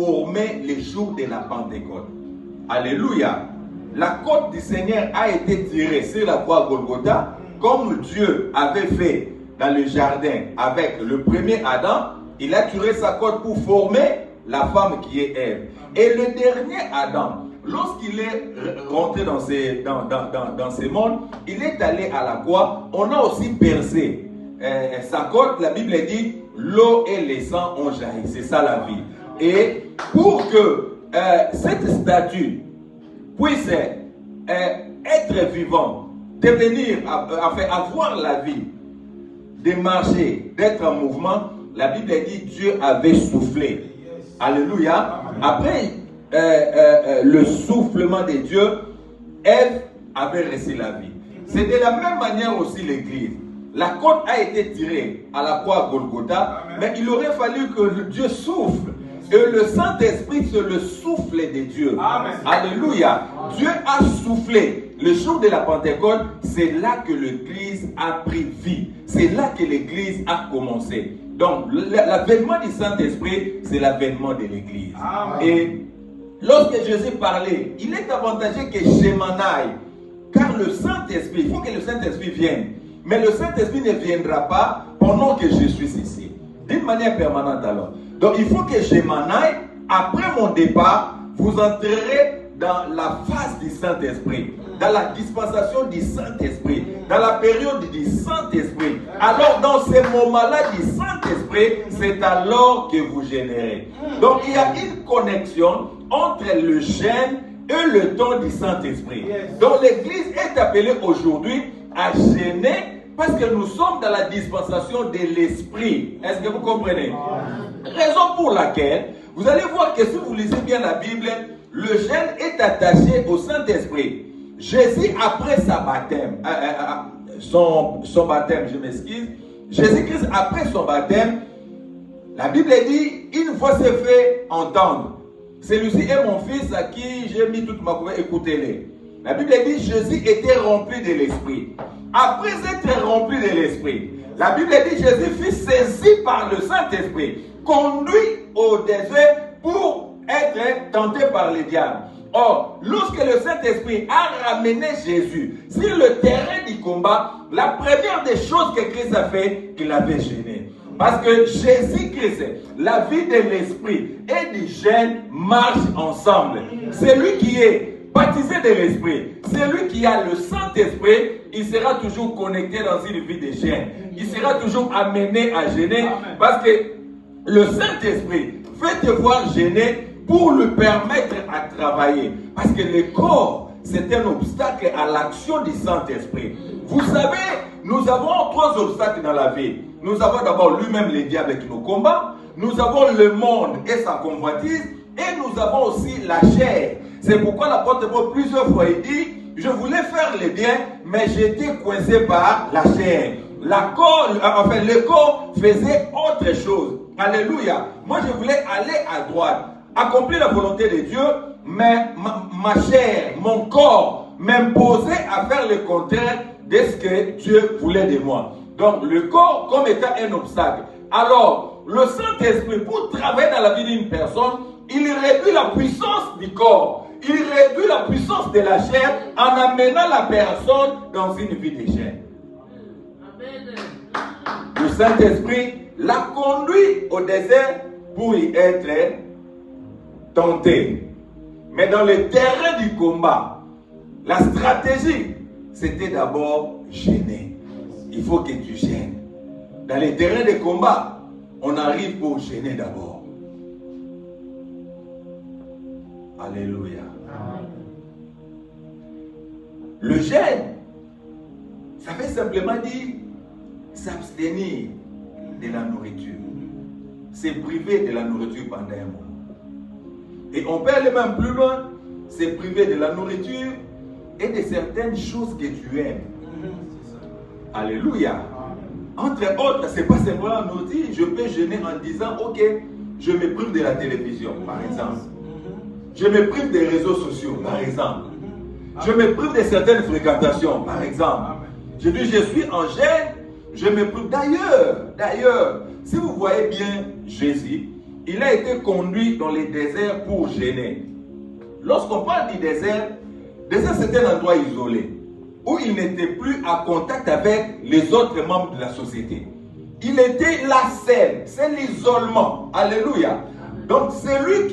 former les jours de la Pentecôte. Alléluia. La côte du Seigneur a été tirée sur la croix Golgotha, comme Dieu avait fait dans le jardin avec le premier Adam. Il a tiré sa côte pour former la femme qui est Ève. Et le dernier Adam, lorsqu'il est rentré dans ces mondes, il est allé à la croix. On a aussi percé sa côte. La Bible dit l'eau et les sangs ont jailli. C'est ça la vie. Et pour que cette statue puisse être vivante, devenir, enfin avoir la vie, de marcher, d'être en mouvement, la Bible dit Dieu avait soufflé. Alléluia. Après le soufflement de Dieu, Ève avait reçu la vie. C'est de la même manière aussi l'Église. La côte a été tirée à la croix Golgotha, mais il aurait fallu que Dieu souffle. Et le Saint-Esprit, c'est le souffle de Dieu. Amen. Alléluia. Dieu a soufflé. Le jour de la Pentecôte, c'est là que l'Église a pris vie. C'est là que l'Église a commencé. Donc, l'avènement du Saint-Esprit, c'est l'avènement de l'Église. Et lorsque Jésus parlait, il est avantageux que je m'en aille. Car le Saint-Esprit, il faut que le Saint-Esprit vienne. Mais le Saint-Esprit ne viendra pas pendant que je suis ici. D'une manière permanente alors. Donc il faut que je m'en aille. Après mon départ, vous entrerez dans la phase du Saint-Esprit, dans la dispensation du Saint-Esprit, dans la période du Saint-Esprit. Alors dans ces moments-là du Saint-Esprit, c'est alors que vous générez. Donc il y a une connexion entre le jeûne et le temps du Saint-Esprit. Donc l'Église est appelée aujourd'hui à jeûner parce que nous sommes dans la dispensation de l'Esprit. Est-ce que vous comprenez? Raison pour laquelle, vous allez voir que si vous lisez bien la Bible, le jeûne est attaché au Saint-Esprit. Jésus, après sa baptême, son baptême, je m'excuse, Jésus-Christ, après son baptême, la Bible dit, une voix s'est fait entendre. Celui-ci est mon fils à qui j'ai mis toute ma couverture, écoutez-les. La Bible dit, Jésus était rempli de l'Esprit. Après être rempli de l'Esprit, la Bible dit, Jésus fut saisi par le Saint-Esprit, conduit au désert pour être tenté par le diable. Or, lorsque le Saint-Esprit a ramené Jésus sur le terrain du combat, la première des choses que Christ a fait, il avait gêné. Parce que Jésus-Christ, la vie de l'Esprit et du jeûne marchent ensemble. C'est lui qui est baptisé de l'Esprit, celui qui a le Saint-Esprit, il sera toujours connecté dans une vie de jeûne. Il sera toujours amené à jeûner. Parce que le Saint-Esprit fait devoir jeûner pour lui permettre à travailler. Parce que le corps, c'est un obstacle à l'action du Saint-Esprit. Vous savez, nous avons trois obstacles dans la vie. Nous avons d'abord lui-même le diable qui nous combat. Nous avons le monde et sa convoitise. Et nous avons aussi la chair. C'est pourquoi l'apôtre Paul plusieurs fois il dit, je voulais faire le bien, mais j'étais coincé par la chair. Le corps faisait autre chose. Alléluia. Moi je voulais aller à droite, accomplir la volonté de Dieu, mais ma chair, mon corps m'imposait à faire le contraire de ce que Dieu voulait de moi. Donc le corps comme étant un obstacle. Alors le Saint-Esprit, pour travailler dans la vie d'une personne, il réduit la puissance du corps. Il réduit la puissance de la chair en amenant la personne dans une vie de chair. Le Saint-Esprit l'a conduit au désert pour y être tenté. Mais dans le terrain du combat, la stratégie, c'était d'abord gêner. Il faut que tu gênes. Dans les terrains de combat, on arrive pour gêner d'abord. Alléluia. Le jeûne, ça veut simplement dire s'abstenir de la nourriture. C'est priver de la nourriture pendant un moment. Et on peut aller même plus loin, c'est priver de la nourriture et de certaines choses que tu aimes. Alléluia. Entre autres, ce n'est pas simplement nous dire, je peux jeûner en disant, ok, je me prive de la télévision, par exemple. Je me prive des réseaux sociaux, par exemple. Je me prive de certaines fréquentations, par exemple. Je dis, je suis en jeûne, je me prive. D'ailleurs, si vous voyez bien Jésus, il a été conduit dans les déserts pour jeûner. Lorsqu'on parle du désert c'était un endroit isolé, où il n'était plus en contact avec les autres membres de la société. Il était là seul, c'est l'isolement. Alléluia. Donc celui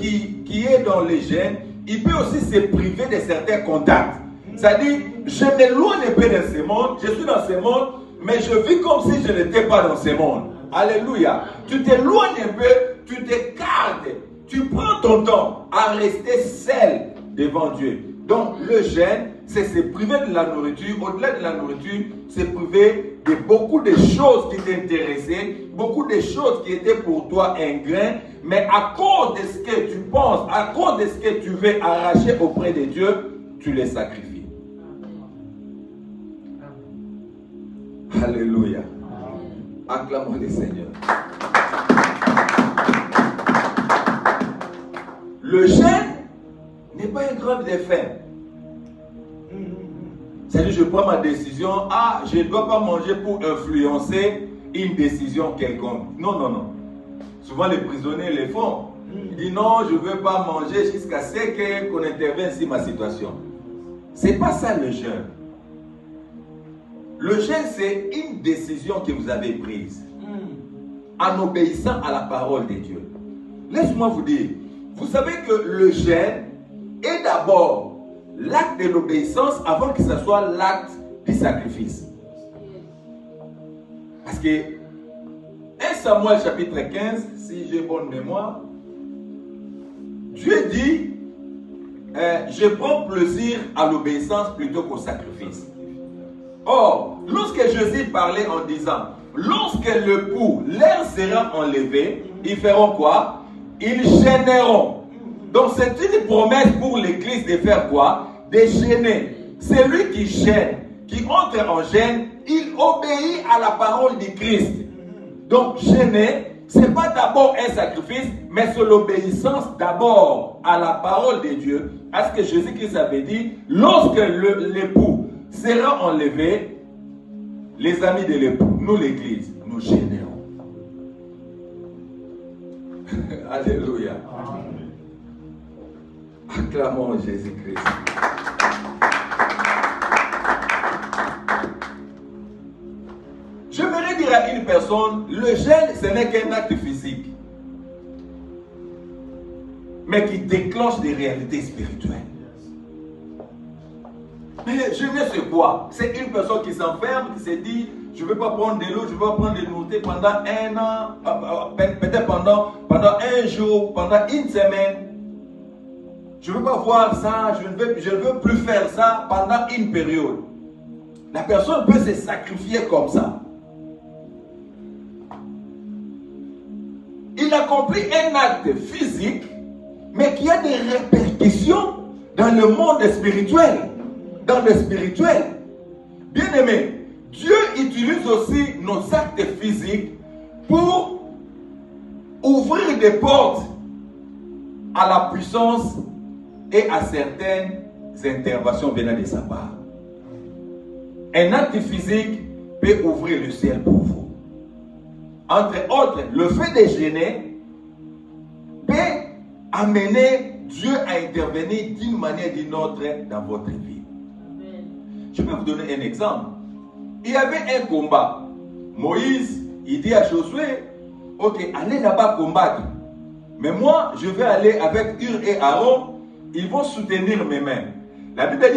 qui est dans les jeûnes, il peut aussi se priver de certains contacts. C'est-à-dire, je m'éloigne un peu de ce monde, je suis dans ce monde, mais je vis comme si je n'étais pas dans ce monde. Alléluia. Tu t'éloignes un peu, tu t'écartes, tu prends ton temps à rester seul devant Dieu. Donc le jeûne, c'est se priver de la nourriture. Au-delà de la nourriture, se priver de beaucoup de choses qui t'intéressaient, beaucoup de choses qui étaient pour toi un grain, mais à cause de ce que tu penses, à cause de ce que tu veux arracher auprès de Dieu, tu les sacrifies. Alléluia. Acclamons le Seigneur. Le jeûne n'est pas une grande défaite. C'est-à-dire, je prends ma décision, je ne dois pas manger pour influencer une décision quelconque. Non, non, non. Souvent, les prisonniers le font. Ils disent non, je ne veux pas manger jusqu'à ce qu'on intervienne sur ma situation. Ce n'est pas ça le jeûne. Le jeûne, c'est une décision que vous avez prise en obéissant à la parole de Dieu. Laisse-moi vous dire, vous savez que le jeûne est d'abord l'acte de l'obéissance avant que ce soit l'acte du sacrifice. Parce que 1 Samuel chapitre 15, si j'ai bonne mémoire, Dieu dit, je prends plaisir à l'obéissance plutôt qu'au sacrifice. Or, lorsque Jésus parlait en disant, lorsque le pouls leur sera enlevé, ils feront quoi? Ils gêneront. Donc c'est une promesse pour l'église de faire quoi? De gêner. Celui qui gêne, qui entre en gêne, il obéit à la parole du Christ. Donc gêner, ce n'est pas d'abord un sacrifice, mais c'est l'obéissance d'abord à la parole de Dieu, à ce que Jésus-Christ avait dit, lorsque l'époux sera enlevé, les amis de l'époux, nous l'église, nous gênerons. Alléluia. Acclamons Jésus-Christ. J'aimerais dire à une personne, le jeûne, ce n'est qu'un acte physique, mais qui déclenche des réalités spirituelles. Mais jeûner, c'est quoi? C'est une personne qui s'enferme, qui se dit, je ne veux pas prendre de l'eau, je ne veux pas prendre de nourriture pendant un an, peut-être pendant un jour, pendant une semaine. Je ne veux pas voir ça, je ne veux plus faire ça pendant une période. La personne peut se sacrifier comme ça. Il accomplit un acte physique, mais qui a des répercussions dans le monde spirituel. Dans le spirituel. Bien aimé, Dieu utilise aussi nos actes physiques pour ouvrir des portes à la puissance et à certaines interventions venant de sa part. Un acte physique peut ouvrir le ciel pour vous. Entre autres, le fait de jeûner peut amener Dieu à intervenir d'une manière ou d'une autre dans votre vie. Amen. Je peux vous donner un exemple. Il y avait un combat. Moïse, il dit à Josué, ok, allez là-bas combattre. Mais moi, je vais aller avec Hur et Aaron. Ils vont soutenir mes mains. La Bible dit